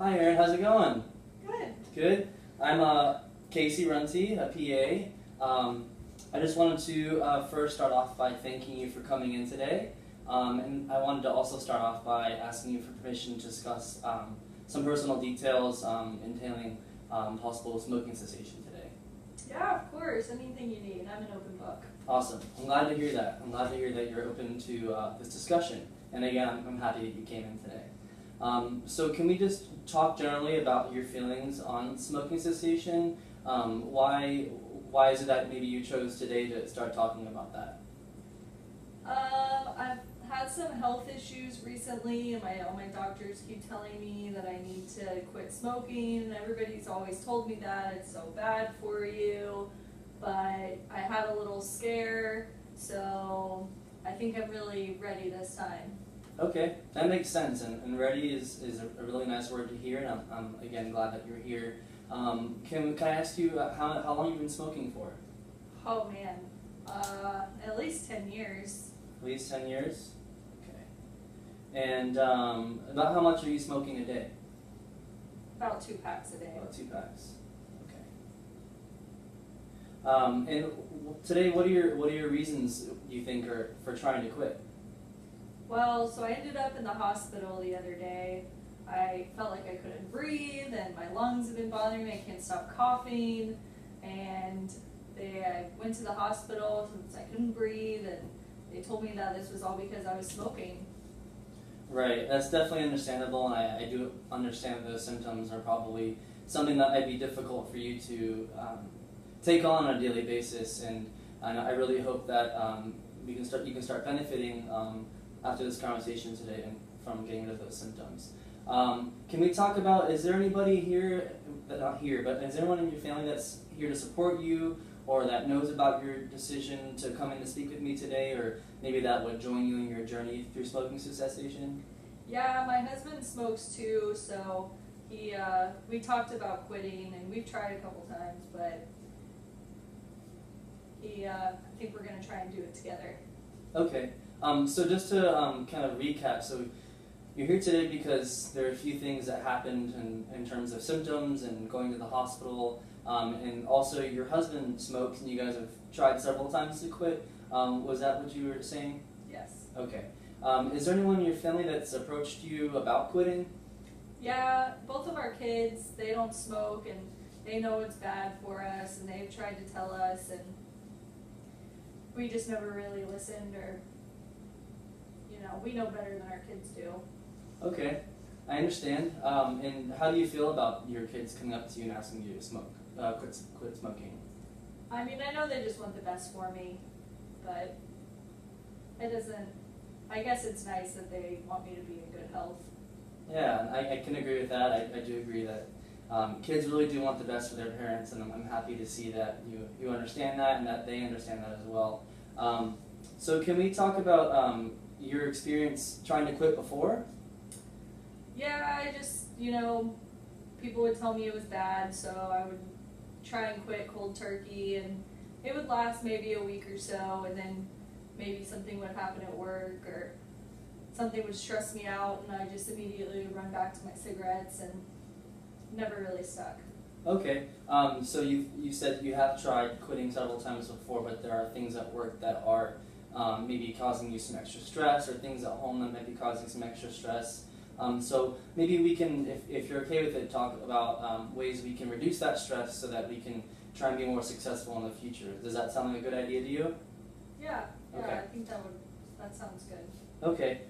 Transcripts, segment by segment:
Hi Aaron, how's it going? Good. Good. I'm Casey Runte, a PA. I just wanted to first start off by thanking you for coming in today. And I wanted to also start off by asking you for permission to discuss some personal details entailing possible smoking cessation today. Yeah, of course. Anything you need. I'm an open book. Awesome. I'm glad to hear that. I'm glad to hear that you're open to this discussion. And again, I'm happy that you came in today. So can we just talk generally about your feelings on smoking cessation? Why is it that maybe you chose today to start talking about that? I've had some health issues recently, and all my doctors keep telling me that I need to quit smoking, and everybody's always told me that it's so bad for you, but I had a little scare, so I think I'm really ready this time. Okay, that makes sense, and ready is a really nice word to hear, and I'm again glad that you're here. Can I ask you how long you've been smoking for? Oh man, at least 10 years. At least 10 years? Okay. And about how much are you smoking a day? About 2 packs a day. About 2 packs. Okay. And today, what are your reasons you think are for trying to quit? Well, so I ended up in the hospital the other day. I felt like I couldn't breathe, and my lungs have been bothering me. I can't stop coughing, and I went to the hospital since I couldn't breathe, and they told me that this was all because I was smoking. Right, that's definitely understandable, and I do understand those symptoms are probably something that might be difficult for you to take on a daily basis, and I really hope that you can start benefiting after this conversation today and from getting rid of those symptoms. Can we talk about, is there anybody here, not here, but is there anyone in your family that's here to support you or that knows about your decision to come in to speak with me today, or maybe that would join you in your journey through smoking cessation? Yeah, my husband smokes too, so we talked about quitting, and we've tried a couple times, but I think we're going to try and do it together. Okay. So just to kind of recap, so you're here today because there are a few things that happened in terms of symptoms and going to the hospital, and also your husband smokes and you guys have tried several times to quit. Was that what you were saying? Yes. Okay. Is there anyone in your family that's approached you about quitting? Yeah, both of our kids, they don't smoke, and they know it's bad for us, and they've tried to tell us, and we just never really listened, or we know better than our kids do. Okay, I understand. And how do you feel about your kids coming up to you and asking you to smoke, quit smoking? I mean, I know they just want the best for me, but it doesn't. I guess it's nice that they want me to be in good health. Yeah, I can agree with that. I do agree that kids really do want the best for their parents, and I'm happy to see that you understand that and that they understand that as well. So can we talk about your experience trying to quit before? Yeah, I just, people would tell me it was bad, so I would try and quit cold turkey, and it would last maybe a week or so, and then maybe something would happen at work, or something would stress me out, and I just immediately would run back to my cigarettes, and never really stuck. Okay, so you said you have tried quitting several times before, but there are things at work that are maybe causing you some extra stress, or things at home that might be causing some extra stress. So maybe we can, if you're okay with it, talk about ways we can reduce that stress so that we can try and be more successful in the future. Does that sound like a good idea to you? Yeah, Okay. I think that sounds good. Okay,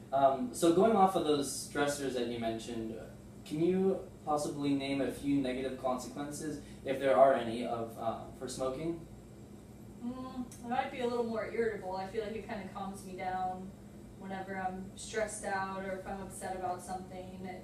so going off of those stressors that you mentioned, can you possibly name a few negative consequences, if there are any, for smoking? I might be a little more irritable. I feel like it kind of calms me down whenever I'm stressed out or if I'm upset about something. It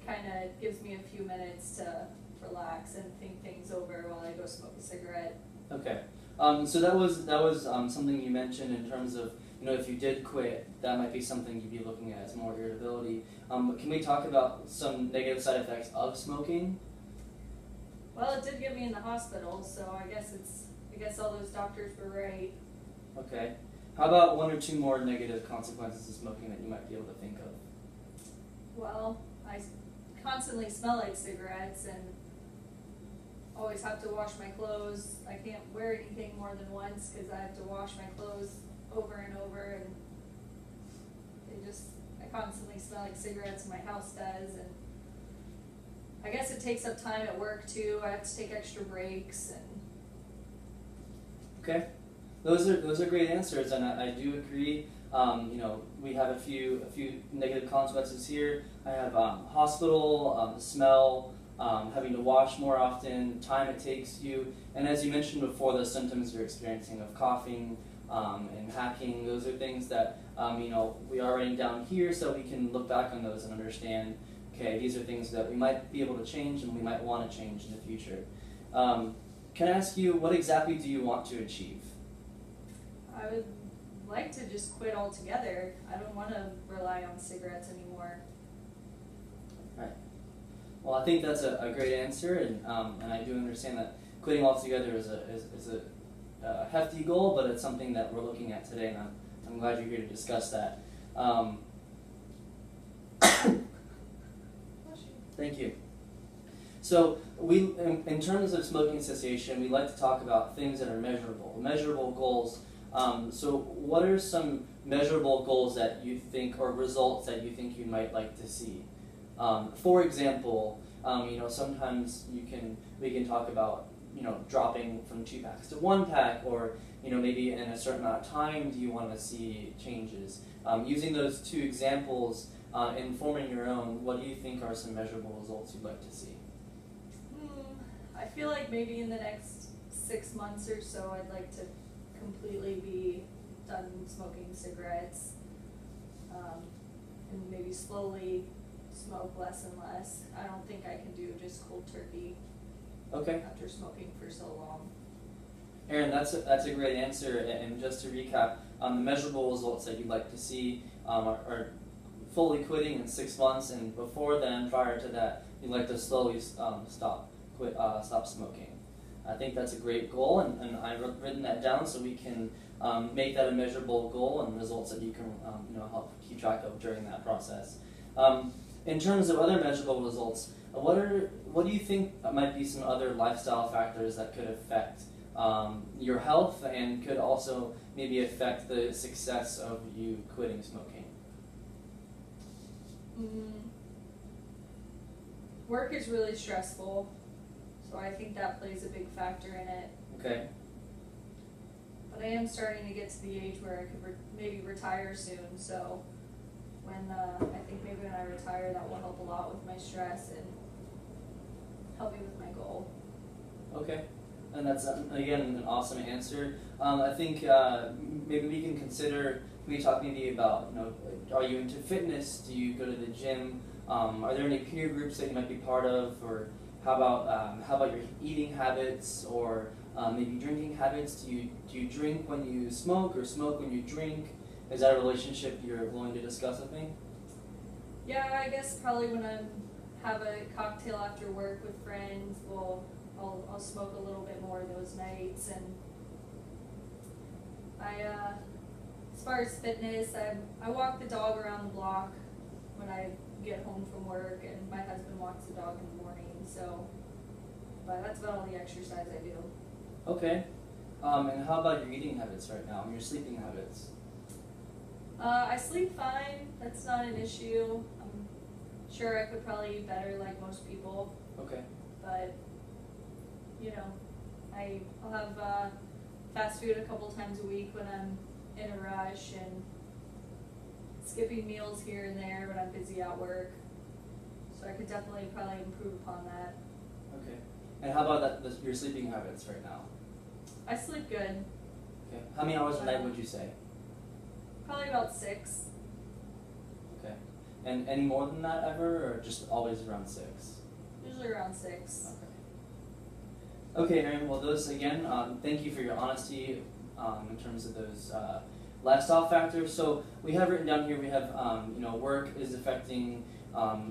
kind of gives me a few minutes to relax and think things over while I go smoke a cigarette. Okay, so that was something you mentioned in terms of, if you did quit, that might be something you'd be looking at as more irritability. Can we talk about some negative side effects of smoking? Well, it did get me in the hospital, so I guess all those doctors were right. Okay. How about one or two more negative consequences of smoking that you might be able to think of? Well, I constantly smell like cigarettes and always have to wash my clothes. I can't wear anything more than once because I have to wash my clothes over and over, and I constantly smell like cigarettes, and my house does, and I guess it takes up time at work too. I have to take extra breaks and. Okay, those are great answers, and I do agree. We have a few negative consequences here. I have hospital, smell, having to wash more often, time it takes you, and as you mentioned before, the symptoms you're experiencing of coughing and hacking. Those are things that we are writing down here, so we can look back on those and understand. Okay, these are things that we might be able to change, and we might want to change in the future. Can I ask you, what exactly do you want to achieve? I would like to just quit altogether. I don't want to rely on cigarettes anymore. Right. Well, I think that's a great answer, and I do understand that quitting altogether is a hefty goal, but it's something that we're looking at today, and I'm glad you're here to discuss that. Thank you. So in terms of smoking cessation, we like to talk about things that are measurable goals. So what are some measurable goals that you think, or results that you think you might like to see? For example, sometimes we can talk about, dropping from 2 packs to 1 pack, or, maybe in a certain amount of time do you want to see changes? Using those 2 examples, in forming your own, what do you think are some measurable results you'd like to see? I feel like maybe in the next 6 months or so, I'd like to completely be done smoking cigarettes, and maybe slowly smoke less and less. I don't think I can do just cold turkey. Okay. After smoking for so long. Aaron, that's a great answer. And just to recap, the measurable results that you'd like to see are fully quitting in 6 months, and before then, prior to that, you'd like to slowly stop smoking. I think that's a great goal, and I've written that down so we can make that a measurable goal and results that you can help keep track of during that process. In terms of other measurable results, what do you think might be some other lifestyle factors that could affect your health and could also maybe affect the success of you quitting smoking? Work is really stressful, so I think that plays a big factor in it. Okay. But I am starting to get to the age where I could maybe retire soon, so I think maybe when I retire, that will help a lot with my stress and help me with my goal. Okay, and that's again an awesome answer. I think maybe we can consider. Can we talk maybe about are you into fitness? Do you go to the gym? Are there any peer groups that you might be part of, or how about your eating habits, or maybe drinking habits? Do you drink when you smoke, or smoke when you drink? Is that a relationship you're willing to discuss with me? Yeah, I guess probably when I have a cocktail after work with friends, I'll smoke a little bit more those nights. And as far as fitness, I walk the dog around the block when I get home from work, and my husband walks the dog in the morning. But that's about all the exercise I do. Okay. And how about your eating habits right now, and your sleeping habits? I sleep fine. That's not an issue. I'm sure I could probably eat better like most people. Okay. But, I'll have fast food a couple times a week when I'm in a rush, and skipping meals here and there when I'm busy at work. So I could definitely probably improve upon that. Okay. And how about your sleeping habits right now? I sleep good. Okay. How many hours a night would you say? Probably about 6. Okay. And any more than that ever, or just always around 6? Usually around 6. Okay. Okay, Aaron. Well, those again. Thank you for your honesty in terms of those lifestyle factors. So we have written down here. We have work is affecting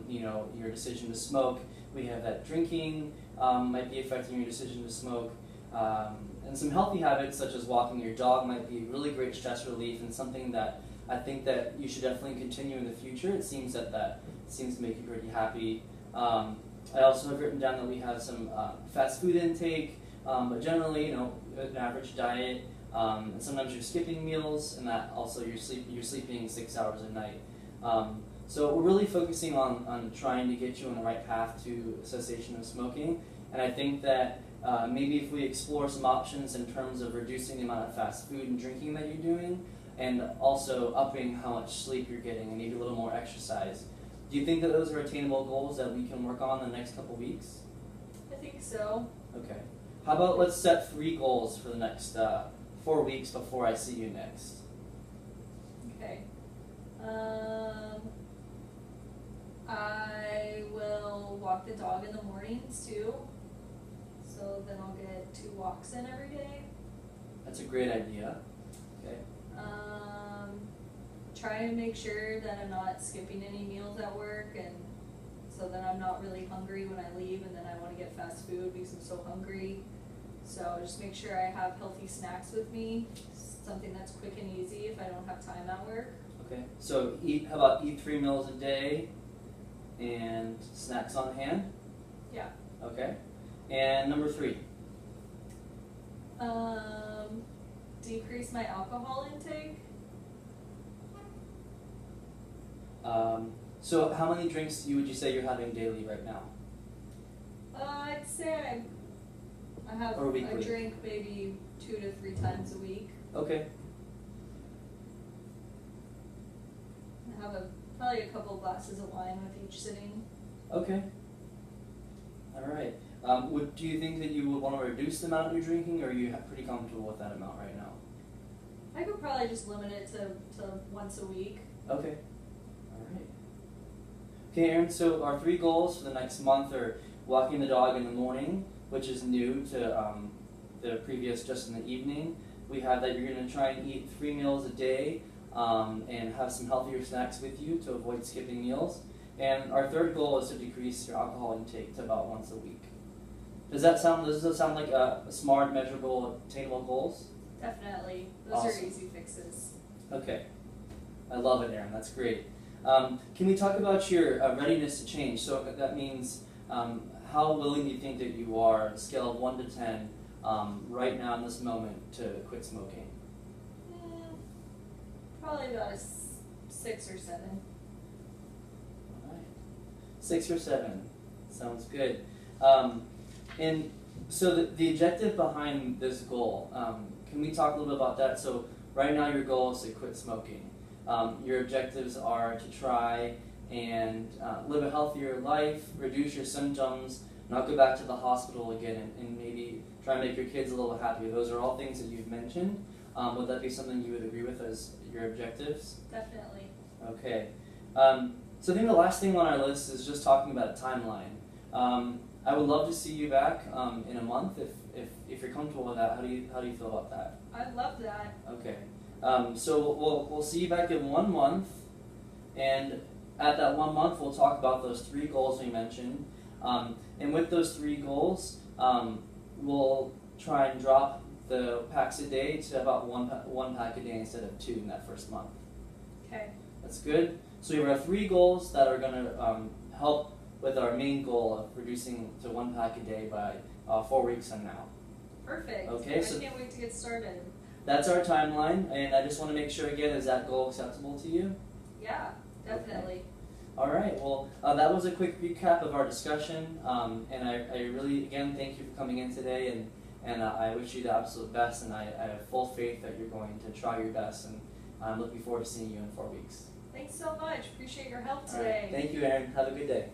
your decision to smoke. We have that drinking might be affecting your decision to smoke. And some healthy habits such as walking your dog might be really great stress relief, and something that I think that you should definitely continue in the future. It seems that seems to make you pretty happy. I also have written down that we have some fast food intake, but generally, an average diet. And sometimes you're skipping meals, and that also you're sleeping 6 hours a night. So we're really focusing on trying to get you on the right path to cessation of smoking. And I think that maybe if we explore some options in terms of reducing the amount of fast food and drinking that you're doing, and also upping how much sleep you're getting, and maybe a little more exercise. Do you think that those are attainable goals that we can work on in the next couple weeks? I think so. Okay. How about let's set 3 goals for the next 4 weeks before I see you next? Okay. I will walk the dog in the mornings too. So then I'll get 2 walks in every day. That's a great idea. Okay. Try and make sure that I'm not skipping any meals at work, and so that I'm not really hungry when I leave, and then I want to get fast food because I'm so hungry. So just make sure I have healthy snacks with me, something that's quick and easy if I don't have time at work. Okay. So how about eat 3 meals a day and snacks on hand? Yeah. Okay. And number 3? Decrease my alcohol intake. So how many drinks would you say you're having daily right now? I'd say I have Or a weekly? drink maybe 2 to 3 times a week. Okay. I have probably a couple of glasses of wine with each sitting. Okay. All right. Do you think that you would want to reduce the amount you're drinking, or are you pretty comfortable with that amount right now? I could probably just limit it to once a week. Okay. All right. Okay, Aaron, so our 3 goals for the next month are walking the dog in the morning, which is new to the previous just in the evening. We have that you're going to try and eat 3 meals a day and have some healthier snacks with you to avoid skipping meals. And our 3rd goal is to decrease your alcohol intake to about once a week. Does that sound like a smart, measurable, attainable goals? Definitely. Those Awesome. are easy fixes. Okay. I love it, Aaron. That's great. Can we talk about your readiness to change? So that means how willing do you think that you are, scale of 1 to 10, right now in this moment to quit smoking? Probably about a 6 or 7. All right. 6 or 7. Sounds good. And so the objective behind this goal, can we talk a little bit about that? So right now your goal is to quit smoking. Your objectives are to try and live a healthier life, reduce your symptoms, not go back to the hospital again, and maybe try and make your kids a little happier. Those are all things that you've mentioned. Would that be something you would agree with as your objectives? Definitely. Okay. So I think the last thing on our list is just talking about a timeline. I would love to see you back in a month if you're comfortable with that. How do you feel about that? I'd love that. Okay. So we'll see you back in 1 month, and at that 1 month we'll talk about those 3 goals we mentioned. And with those 3 goals, we'll try and drop the packs a day to about one pack a day instead of 2 in that first month. Okay. That's good. So we have 3 goals that are going to help with our main goal of reducing to 1 pack a day by 4 weeks from now. Perfect. Okay, I so can't wait to get started. that's our timeline, and I just want to make sure again, is that goal acceptable to you? Yeah, definitely. Okay. All right, well, that was a quick recap of our discussion, and I really, again, thank you for coming in today, and I wish you the absolute best, and I have full faith that you're going to try your best, and I'm looking forward to seeing you in 4 weeks. Thanks so much. Appreciate your help All right. today. Thank you, Aaron. Have a good day.